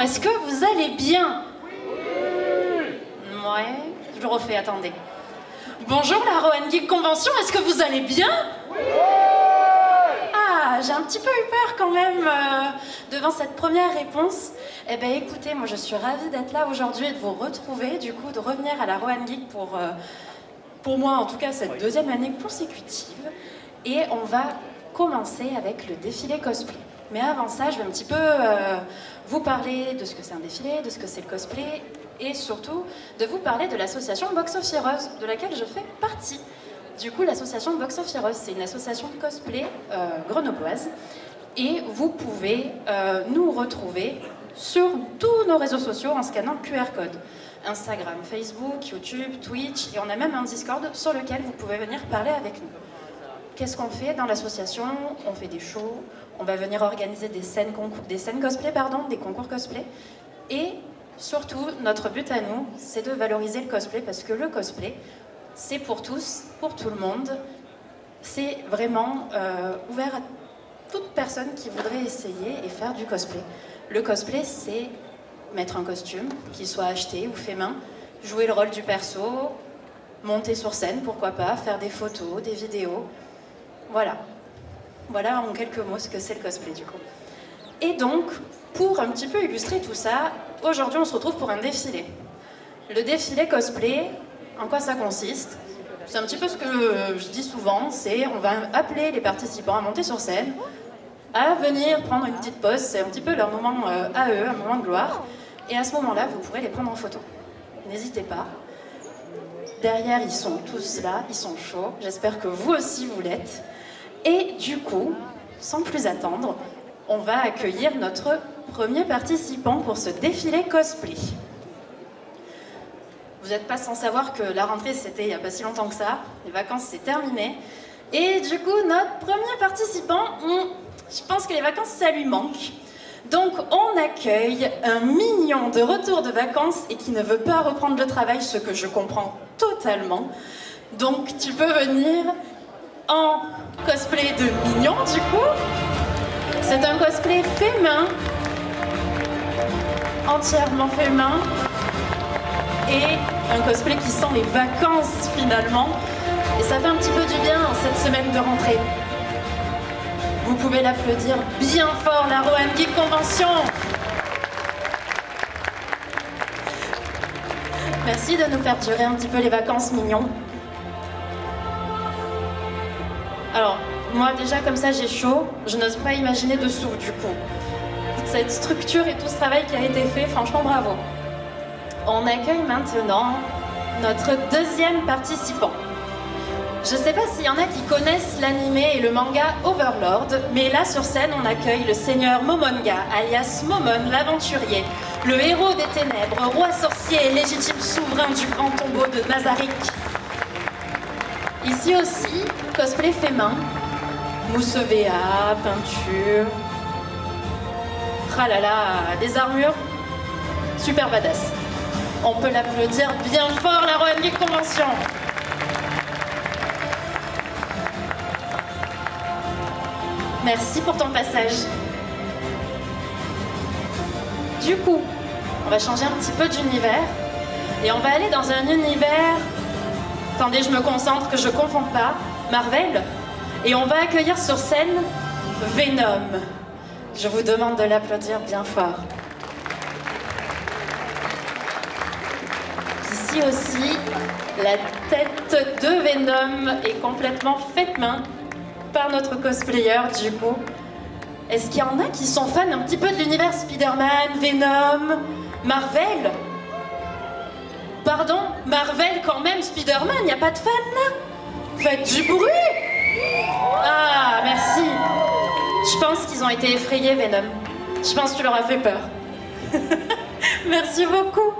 est-ce que vous allez bien? Ouais, je le refais, attendez. Bonjour la Rohan Geek Convention, est-ce que vous allez bien? Ah, j'ai un petit peu eu peur quand même devant cette première réponse. Eh bien écoutez, moi je suis ravie d'être là aujourd'hui et de vous retrouver, du coup de revenir à la Rohan Geek pour moi en tout cas cette deuxième année consécutive. Et on va commencer avec le défilé cosplay. Mais avant ça, je vais un petit peu vous parler de ce que c'est un défilé, de ce que c'est le cosplay, et surtout de vous parler de l'association Box of Heroes, de laquelle je fais partie. Du coup, l'association Box of Heroes, c'est une association de cosplay grenobloise, et vous pouvez nous retrouver sur tous nos réseaux sociaux en scannant le QR code. Instagram, Facebook, YouTube, Twitch, et on a même un Discord sur lequel vous pouvez venir parler avec nous. Qu'est-ce qu'on fait dans l'association? On fait des shows, on va venir organiser des scènes cosplay, des concours cosplay. Et surtout, notre but à nous, c'est de valoriser le cosplay parce que le cosplay, c'est pour tous, pour tout le monde. C'est vraiment ouvert à toute personne qui voudrait essayer et faire du cosplay. Le cosplay, c'est mettre un costume, qu'il soit acheté ou fait main, jouer le rôle du perso, monter sur scène, pourquoi pas, faire des photos, des vidéos. Voilà. Voilà en quelques mots ce que c'est le cosplay du coup. Et donc, pour un petit peu illustrer tout ça, aujourd'hui on se retrouve pour un défilé. Le défilé cosplay, en quoi ça consiste? C'est un petit peu ce que je dis souvent, c'est on va appeler les participants à monter sur scène, à venir prendre une petite pause, c'est un petit peu leur moment à eux, un moment de gloire, et à ce moment-là, vous pourrez les prendre en photo. N'hésitez pas. Derrière, ils sont tous là, ils sont chauds, j'espère que vous aussi vous l'êtes. Et du coup, sans plus attendre, on va accueillir notre premier participant pour ce défilé cosplay. Vous n'êtes pas sans savoir que la rentrée c'était il n'y a pas si longtemps que ça, les vacances c'est terminé. Et du coup, notre premier participant, je pense que les vacances ça lui manque. Donc on accueille un mignon de retour de vacances et qui ne veut pas reprendre le travail, ce que je comprends totalement. Donc tu peux venir en cosplay de mignon du coup. C'est un cosplay fait main, entièrement fait main, et un cosplay qui sent les vacances finalement. Et ça fait un petit peu du bien en cette semaine de rentrée. Vous pouvez l'applaudir bien fort, la Rohan Geek Convention. Merci de nous faire durer un petit peu les vacances mignons. Alors, moi déjà comme ça j'ai chaud, je n'ose pas imaginer dessous du coup. Cette structure et tout ce travail qui a été fait, franchement bravo. On accueille maintenant notre deuxième participant. Je ne sais pas s'il y en a qui connaissent l'animé et le manga Overlord, mais là sur scène on accueille le seigneur Momonga, alias Momon l'aventurier, le héros des ténèbres, roi sorcier et légitime souverain du grand tombeau de Nazarick. Ici aussi, cosplay fait main, mousse EVA, peinture, tralala, des armures, super badass. On peut l'applaudir bien fort, la Rohan Geek Convention. Merci pour ton passage. Du coup, on va changer un petit peu d'univers et on va aller dans un univers... Attendez, je me concentre, que je ne confonds pas. Marvel. Et on va accueillir sur scène Venom. Je vous demande de l'applaudir bien fort. Ici aussi, la tête de Venom est complètement faite main par notre cosplayer du coup. Est-ce qu'il y en a qui sont fans un petit peu de l'univers Spider-Man, Venom, Marvel? Pardon, Marvel quand même, Spider-Man, il n'y a pas de fans là? Faites du bruit! Ah, merci. Je pense qu'ils ont été effrayés, Venom. Je pense que tu leur as fait peur. Merci beaucoup.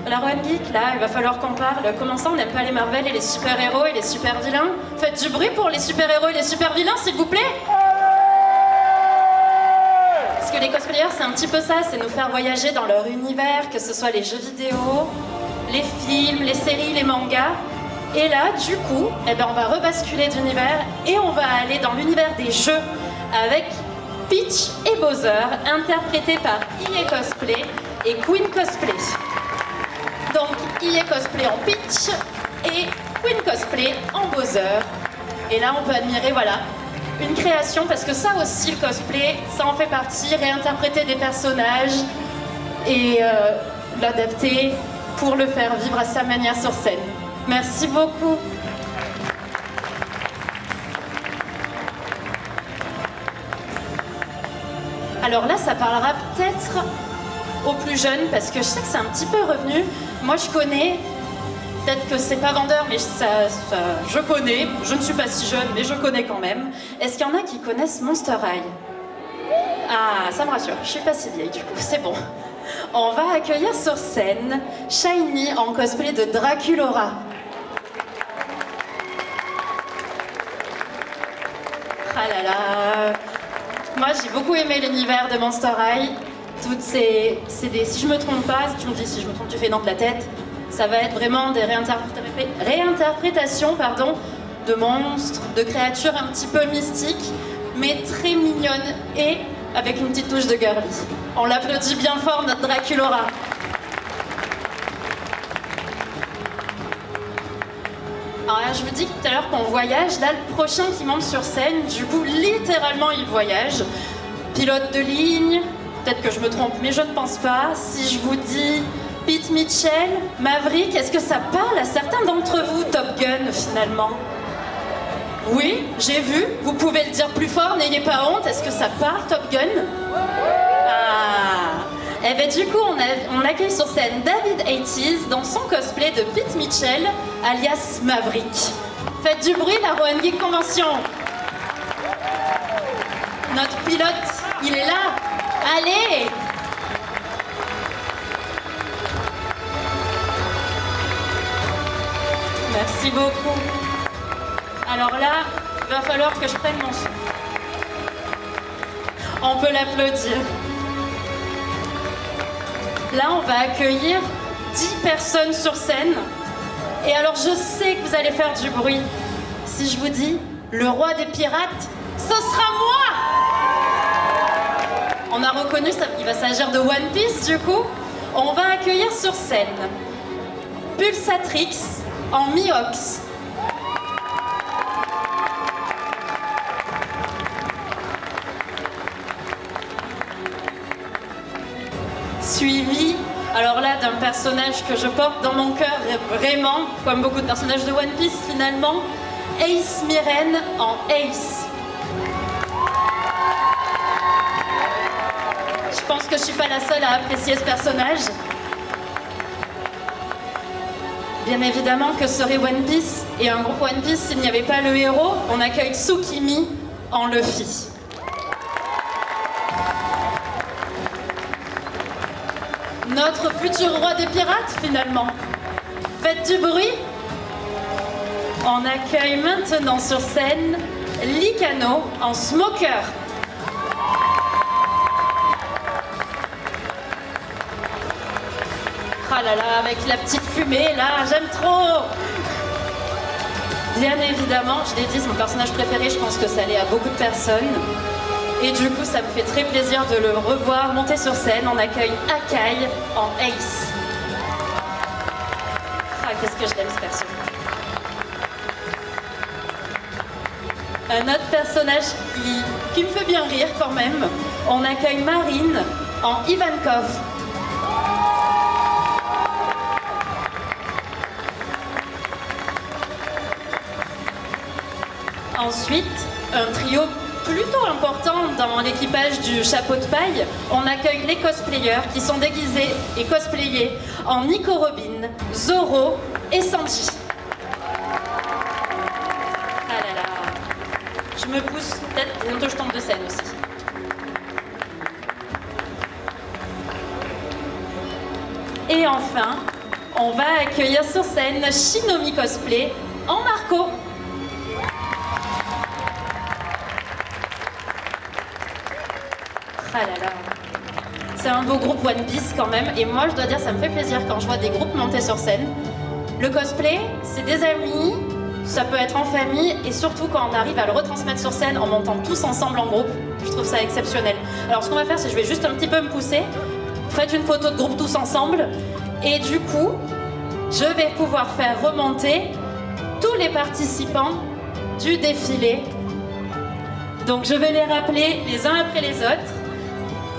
La Rohan Geek, là, il va falloir qu'on parle. Comment ça, on n'aime pas les Marvel et les super-héros et les super-vilains? Faites du bruit pour les super-héros et les super-vilains, s'il vous plaît. Parce que les cosplayers, c'est un petit peu ça, c'est nous faire voyager dans leur univers, que ce soit les jeux vidéo, les films, les séries, les mangas. Et là, du coup, eh ben, on va rebasculer d'univers et on va aller dans l'univers des jeux avec Peach et Bowser, interprétés par IE Cosplay et Queen Cosplay. Donc IE Cosplay en Peach et Queen Cosplay en Bowser. Et là on peut admirer, voilà, une création, parce que ça aussi le cosplay, ça en fait partie, réinterpréter des personnages et l'adapter pour le faire vivre à sa manière sur scène. Merci beaucoup. Alors là, ça parlera peut-être aux plus jeunes, parce que je sais que c'est un petit peu revenu. Moi, je connais, peut-être que c'est pas vendeur, mais je connais. Je ne suis pas si jeune, mais je connais quand même. Est-ce qu'il y en a qui connaissent Monster High? Ah, ça me rassure, je suis pas si vieille du coup, c'est bon. On va accueillir sur scène Shiny en cosplay de Draculaura. Ah là là. Moi, j'ai beaucoup aimé l'univers de Monster High. Toutes ces... si je me trompe pas, si tu me dis si je me trompe, tu fais non de la tête. Ça va être vraiment des réinterprétations de monstres, de créatures un petit peu mystiques, mais très mignonnes et avec une petite touche de girly. On l'applaudit bien fort, notre Draculaura. Alors là, je vous dis tout à l'heure qu'on voyage. Là, le prochain qui monte sur scène, du coup, littéralement, il voyage. Pilote de ligne, peut-être que je me trompe, mais je ne pense pas. Si je vous dis Pete Mitchell, Maverick, est-ce que ça parle à certains d'entre vous, Top Gun, finalement? Oui, j'ai vu. Vous pouvez le dire plus fort, n'ayez pas honte. Est-ce que ça parle, Top Gun? Ah. Eh bien, du coup, on accueille sur scène David Hades dans son cosplay de Pete Mitchell, alias Maverick. Faites du bruit, la Rowan Geek Convention. Notre pilote, il est là. Allez! Merci beaucoup. Alors là, il va falloir que je prenne mon souffle. On peut l'applaudir. Là, on va accueillir 10 personnes sur scène. Et alors, je sais que vous allez faire du bruit. Si je vous dis, le roi des pirates, ce sera moi! On a reconnu, il va s'agir de One Piece, du coup. On va accueillir sur scène Pulsatrix en Miox. Suivi, alors là, d'un personnage que je porte dans mon cœur vraiment, comme beaucoup de personnages de One Piece finalement, Ace Myrenne en Ace. Je pense que je suis pas la seule à apprécier ce personnage. Bien évidemment, que serait One Piece et un groupe One Piece s'il n'y avait pas le héros? On accueille Tsukimi en Luffy. Notre futur roi des pirates, finalement. Faites du bruit. On accueille maintenant sur scène Licano en Smoker. Ah là là, avec la petite fumée, là, j'aime trop. Bien évidemment, je l'ai dit, c'est mon personnage préféré, je pense que ça allait à beaucoup de personnes. Et du coup, ça me fait très plaisir de le revoir monter sur scène. On accueille Akai en Ace. Ah, qu'est-ce que je l'aime, ce perso. Un autre personnage qui me fait bien rire quand même. On accueille Marine en Ivankov. Ensuite, un trio plutôt important dans l'équipage du chapeau de paille. On accueille les cosplayers qui sont déguisés et cosplayés en Nico Robin, Zoro et Sanji. Ah là là, je me pousse, peut-être bientôt je tombe de scène aussi. Et enfin, on va accueillir sur scène Shinomi Cosplay en Marco. Ah là là, c'est un beau groupe One Piece quand même, et moi je dois dire ça me fait plaisir quand je vois des groupes monter sur scène. Le cosplay, c'est des amis, ça peut être en famille, et surtout quand on arrive à le retransmettre sur scène en montant tous ensemble en groupe, je trouve ça exceptionnel. Alors ce qu'on va faire, c'est que je vais juste un petit peu me pousser, faites une photo de groupe tous ensemble, et du coup, je vais pouvoir faire remonter tous les participants du défilé. Donc je vais les rappeler les uns après les autres.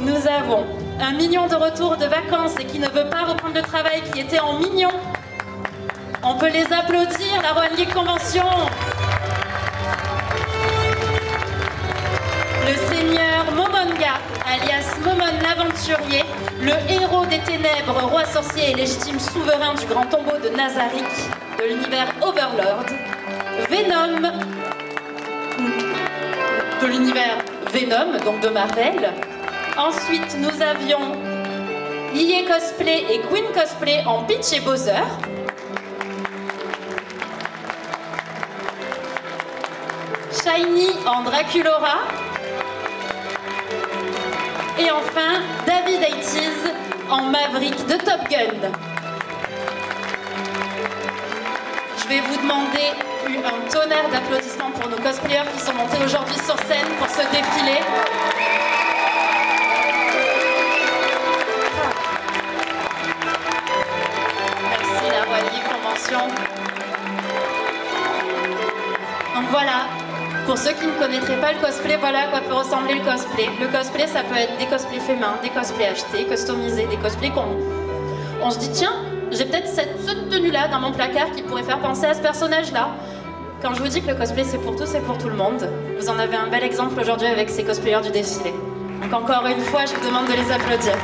Nous avons un mignon de retour de vacances et qui ne veut pas reprendre le travail, qui était en mignon. On peut les applaudir, la Rohan Geek Convention. Le seigneur Momonga, alias Momon l'aventurier, le héros des ténèbres, roi sorcier et légitime souverain du grand tombeau de Nazarick, de l'univers Overlord. Venom, de l'univers Venom, donc de Marvel. Ensuite, nous avions Ié Cosplay et Queen Cosplay en Peach et Bowser. Shiny en Draculora. Et enfin, David Aitys en Maverick de Top Gun. Je vais vous demander un tonnerre d'applaudissements pour nos cosplayers qui sont montés aujourd'hui sur scène pour ce défilé. Merci la Rohan Geek Convention. Donc voilà, pour ceux qui ne connaîtraient pas le cosplay, voilà à quoi peut ressembler le cosplay. Le cosplay, ça peut être des cosplays faits main, des cosplays achetés, customisés, des cosplays on se dit tiens, j'ai peut-être cette tenue-là dans mon placard qui pourrait faire penser à ce personnage-là. Quand je vous dis que le cosplay c'est pour tous et pour tout le monde, vous en avez un bel exemple aujourd'hui avec ces cosplayers du défilé. Donc encore une fois, je vous demande de les applaudir.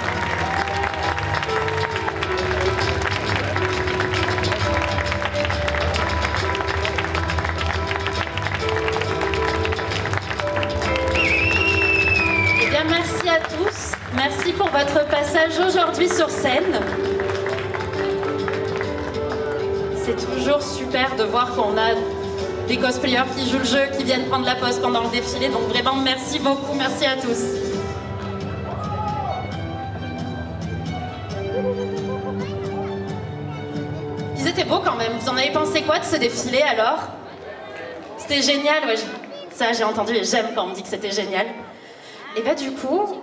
Eh bien, merci à tous. Merci pour votre passage aujourd'hui sur scène. C'est toujours super de voir qu'on a des cosplayers qui jouent le jeu, qui viennent prendre la pause pendant le défilé. Donc vraiment, merci beaucoup, merci à tous. Ils étaient beaux quand même. Vous en avez pensé quoi de ce défilé alors? C'était génial, ouais. Ça j'ai entendu et j'aime quand on me dit que c'était génial. Et bah du coup,